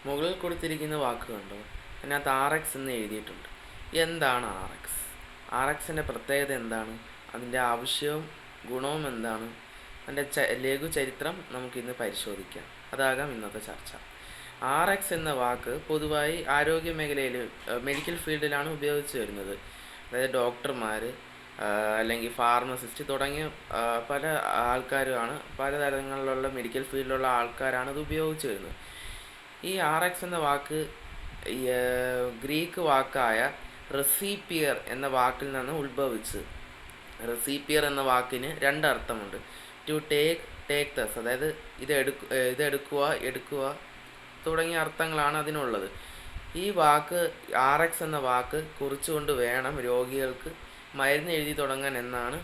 മുകളിൽ കൊടുത്തിരിക്കുന്ന വാക്ക് കണ്ടോ? അതിനകത്ത് RX എന്ന് എഴുതിയിട്ടുണ്ട്. എന്താണ് RX? RXൻ്റെ പ്രത്യേകത എന്താണ്? അതിൻ്റെ ആവശ്യവും ഗുണവും എന്താണ്? അതിൻ്റെ ലഘു ചരിത്രം നമുക്കിന്ന് പരിശോധിക്കാം. അതാകാം ഇന്നത്തെ ചർച്ച. RX എന്ന വാക്ക് പൊതുവായി ആരോഗ്യ മേഖലയിൽ മെഡിക്കൽ ഫീൽഡിലാണ് ഉപയോഗിച്ച് വരുന്നത്. അതായത് ഡോക്ടർമാർ അല്ലെങ്കിൽ ഫാർമസിസ്റ്റ് തുടങ്ങിയ പല ആൾക്കാരുമാണ്, പലതരങ്ങളിലുള്ള മെഡിക്കൽ ഫീൽഡിലുള്ള ആൾക്കാരാണ് ഇത് ഉപയോഗിച്ച് വരുന്നത്. ഈ RX എന്ന വാക്ക് ഗ്രീക്ക് വാക്കായ റെസിപ്പിയർ എന്ന വാക്കിൽ നിന്ന് ഉത്ഭവിച്ച്. റെസിപ്പിയർ എന്ന വാക്കിന് രണ്ടർത്ഥമുണ്ട്. ടു ടേക്ക് ദസ്, അതായത് ഇതെടുക്കുക, എടുക്കുക തുടങ്ങിയ അർത്ഥങ്ങളാണ് അതിനുള്ളത്. ഈ വാക്ക് RX എന്ന വാക്ക് കുറിച്ചുകൊണ്ട് വേണം രോഗികൾക്ക് മരുന്ന് എഴുതി തുടങ്ങാൻ എന്നാണ്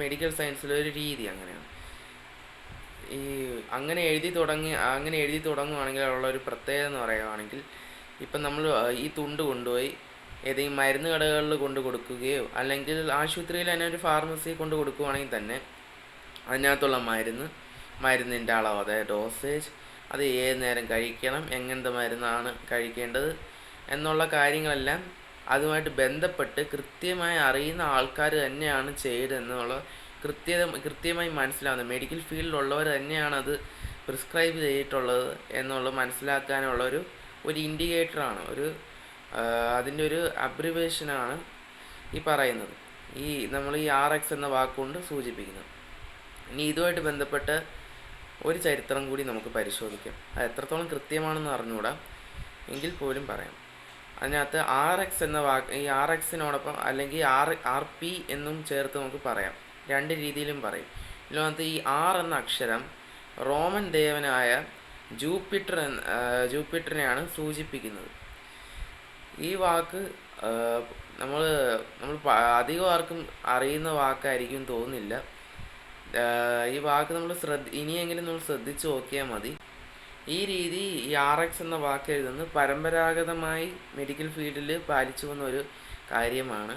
മെഡിക്കൽ സയൻസിലൊരു രീതി. അങ്ങനെയാണ് അങ്ങനെ എഴുതി തുടങ്ങുവാണെങ്കിൽ ഉള്ളൊരു പ്രത്യേകത എന്ന് പറയുകയാണെങ്കിൽ, ഇപ്പം നമ്മൾ ഈ തുണ്ട് കൊണ്ടുപോയി ഏതെങ്കിലും മരുന്ന് കടകളിൽ കൊണ്ട് കൊടുക്കുകയോ അല്ലെങ്കിൽ ആശുപത്രിയിൽ തന്നെ ഒരു ഫാർമസി കൊണ്ട് കൊടുക്കുകയാണെങ്കിൽ തന്നെ അതിനകത്തുള്ള മരുന്നിൻ്റെ അളവ്, അതായത് ഡോസേജ്, അത് ഏത് നേരം കഴിക്കണം, എങ്ങനത്തെ മരുന്നാണ് കഴിക്കേണ്ടത് എന്നുള്ള കാര്യങ്ങളെല്ലാം അതുമായിട്ട് ബന്ധപ്പെട്ട് കൃത്യമായി അറിയുന്ന ആൾക്കാർ തന്നെയാണ് ചെയ്തതെന്നുള്ള കൃത്യമായി മനസ്സിലാവുന്നത്. മെഡിക്കൽ ഫീൽഡിലുള്ളവർ തന്നെയാണ് അത് പ്രിസ്ക്രൈബ് ചെയ്തിട്ടുള്ളത് എന്നുള്ളത് മനസ്സിലാക്കാനുള്ള ഒരു ഇൻഡിക്കേറ്ററാണ്, അതിൻ്റെ ഒരു അബ്രിവേഷനാണ് ഈ പറയുന്നത്. നമ്മൾ ഈ RX എന്ന വാക്കുകൊണ്ട് സൂചിപ്പിക്കുന്നത്. ഇനി ഇതുമായിട്ട് ബന്ധപ്പെട്ട ഒരു ചരിത്രം കൂടി നമുക്ക് പരിശോധിക്കാം. അത് എത്രത്തോളം കൃത്യമാണെന്ന് അറിഞ്ഞുകൂടാ, എങ്കിൽ പോലും പറയാം. അതിനകത്ത് RX എന്ന വാക്ക്, ഈ RXനോടൊപ്പം അല്ലെങ്കിൽ RP എന്നും ചേർത്ത് നമുക്ക് പറയാം. രണ്ട് രീതിയിലും പറയും. ഇതിനകത്ത് ഈ R എന്ന അക്ഷരം റോമൻ ദേവനായ ജൂപ്പിറ്ററിനെയാണ് സൂചിപ്പിക്കുന്നത്. ഈ വാക്ക് നമ്മൾ അധികം ആർക്കും അറിയുന്ന വാക്കായിരിക്കും തോന്നില്ല. ഈ വാക്ക് നമ്മൾ ഇനിയെങ്കിലും നമ്മൾ ശ്രദ്ധിച്ച് നോക്കിയാൽ മതി. ഈ രീതി, ഈ RX എന്ന വാക്ക് എഴുതുന്നത് പരമ്പരാഗതമായി മെഡിക്കൽ ഫീൽഡിൽ പാലിച്ചു വന്ന ഒരു കാര്യമാണ്.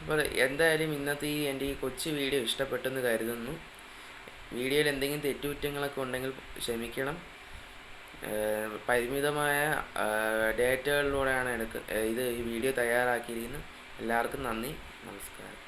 അപ്പോൾ എന്തായാലും ഇന്നത്തെ എൻ്റെ ഈ കൊച്ചു വീഡിയോ ഇഷ്ടപ്പെട്ടെന്ന് കരുതുന്നു. വീഡിയോയിൽ എന്തെങ്കിലും തെറ്റുകുറ്റങ്ങളൊക്കെ ഉണ്ടെങ്കിൽ ക്ഷമിക്കണം. പരിമിതമായ ഡേറ്റകളിലൂടെയാണ് ഈ വീഡിയോ തയ്യാറാക്കിയിരിക്കുന്നത്. എല്ലാവർക്കും നന്ദി, നമസ്കാരം.